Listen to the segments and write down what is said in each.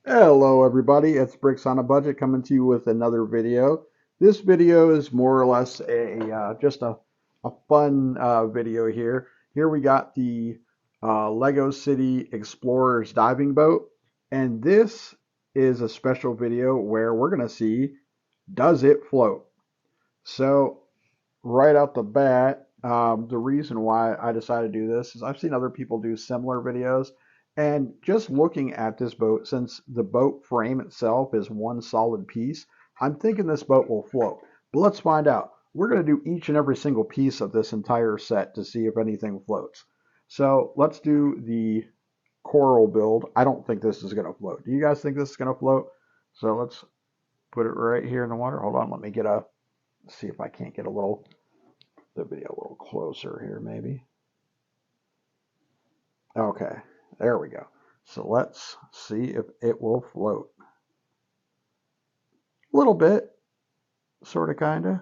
Hello everybody, it's Bricks on a Budget coming to you with another video. This video is more or less just a fun video here. Here we got the Lego City Explorers diving boat, and this is a special video where we're going to see, does it float? So right out the bat, the reason why I decided to do this is I've seen other people do similar videos, and just looking at this boat, since the boat frame itself is one solid piece, I'm thinking this boat will float. But let's find out. We're going to do each and every single piece of this entire set to see if anything floats. So let's do the coral build. I don't think this is going to float. Do you guys think this is going to float? So let's put it right here in the water. Hold on, let me see if I can't get the video a little closer here, maybe. Okay, there we go. So let's see if it will float. A little bit, sort of, kind of.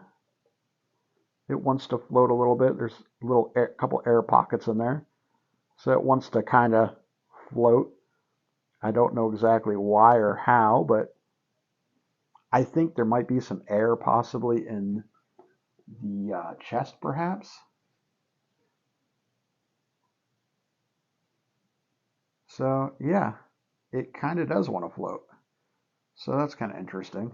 It wants to float a little bit. There's a couple air pockets in there. So it wants to kind of float. I don't know exactly why or how, but I think there might be some air possibly in the chest, perhaps. So yeah, it kind of does want to float. So that's kind of interesting.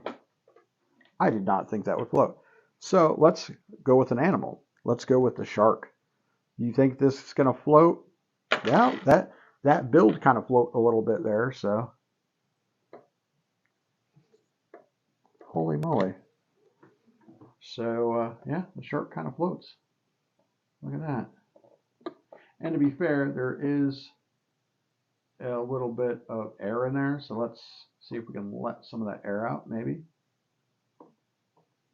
I did not think that would float. So let's go with an animal. Let's go with the shark. You think this is going to float? Yeah, that build kind of float a little bit there. So holy moly. So yeah, the shark kind of floats. Look at that. And to be fair, there is a little bit of air in there. So let's see if we can let some of that air out, maybe.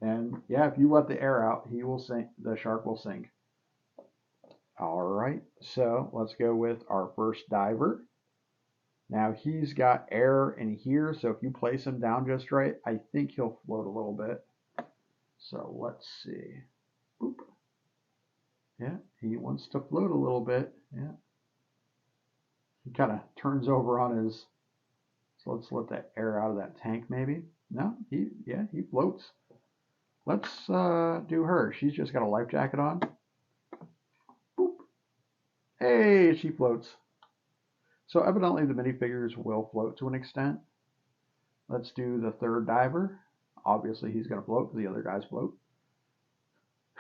And yeah, if you let the air out, he will sink. The shark will sink. All right, so let's go with our first diver. Now he's got air in here, so if you place him down just right, I think he'll float a little bit. So let's see. Boop. Yeah, he wants to float a little bit. Yeah. He kind of turns over on his, so let's let that air out of that tank maybe. No, he floats. Let's do her. She's just got a life jacket on. Boop. Hey, she floats. So evidently the minifigures will float to an extent. Let's do the third diver. Obviously he's going to float because the other guys float.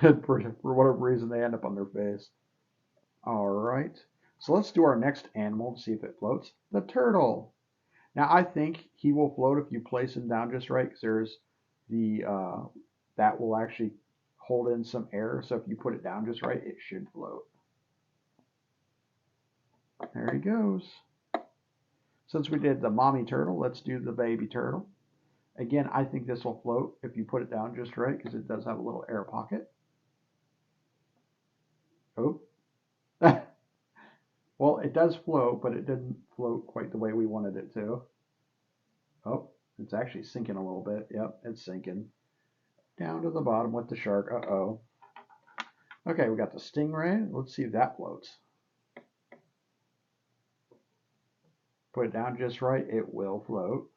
for whatever reason they end up on their face. All right. So let's do our next animal to see if it floats. The turtle. Now I think he will float if you place him down just right because there's that will actually hold in some air. So if you put it down just right, it should float. There he goes. Since we did the mommy turtle, let's do the baby turtle. Again, I think this will float if you put it down just right because it does have a little air pocket. Oh. Well, it does float, but it didn't float quite the way we wanted it to. Oh, it's actually sinking a little bit. Yep, it's sinking. Down to the bottom with the shark. Uh-oh. Okay, we got the stingray. Let's see if that floats. Put it down just right. It will float.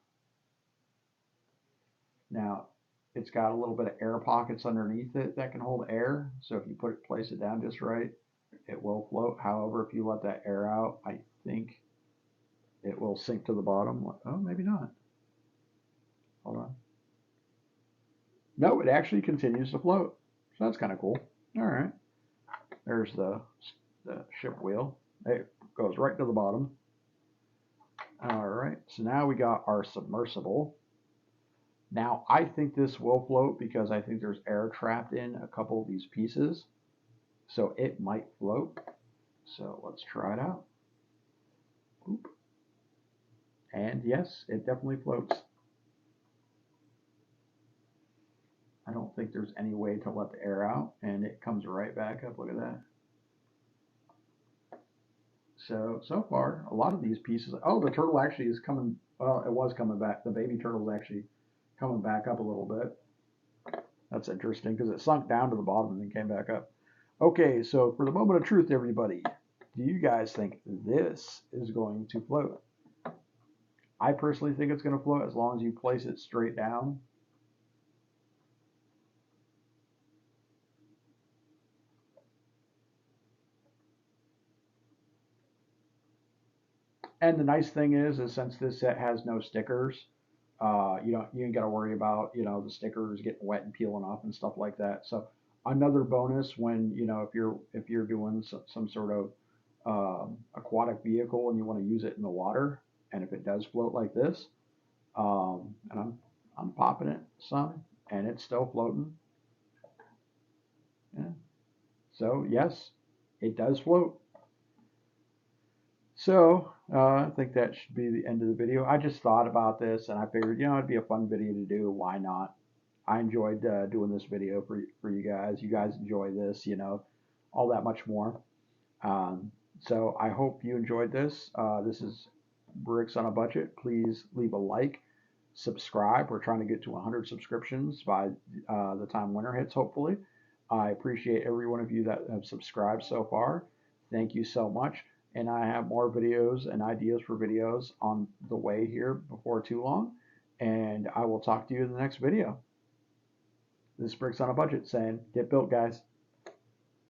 Now, it's got a little bit of air pockets underneath it that can hold air. So if you place it down just right, it will float. However, if you let that air out, I think it will sink to the bottom. Oh, maybe not. Hold on. No, it actually continues to float. So that's kind of cool. All right. There's the ship wheel. It goes right to the bottom. All right. So now we got our submersible. Now I think this will float because I think there's air trapped in a couple of these pieces. So it might float. So let's try it out. Boop. And yes, it definitely floats. I don't think there's any way to let the air out, and it comes right back up. Look at that. So far, a lot of these pieces. Oh, the turtle actually is coming. Well, it was coming back. The baby turtle is actually coming back up a little bit. That's interesting because it sunk down to the bottom and then came back up. Okay, so for the moment of truth, everybody, do you guys think this is going to float? I personally think it's going to float as long as you place it straight down. And the nice thing is since this set has no stickers, you ain't got to worry about the stickers getting wet and peeling off and stuff like that. So another bonus when if you're doing some sort of aquatic vehicle and you want to use it in the water, and if it does float like this, and I'm popping it some, and it's still floating. Yeah. So yes, it does float. So I think that should be the end of the video. I just thought about this and I figured, it'd be a fun video to do. Why not? I enjoyed doing this video for you guys. You guys enjoy this, all that much more. So I hope you enjoyed this. This is Bricks on a Budget. Please leave a like, subscribe. We're trying to get to 100 subscriptions by the time winter hits, hopefully. I appreciate every one of you that have subscribed so far. Thank you so much. And I have more videos and ideas for videos on the way here before too long. And I will talk to you in the next video. This is Bricks on a Budget saying, get built, guys.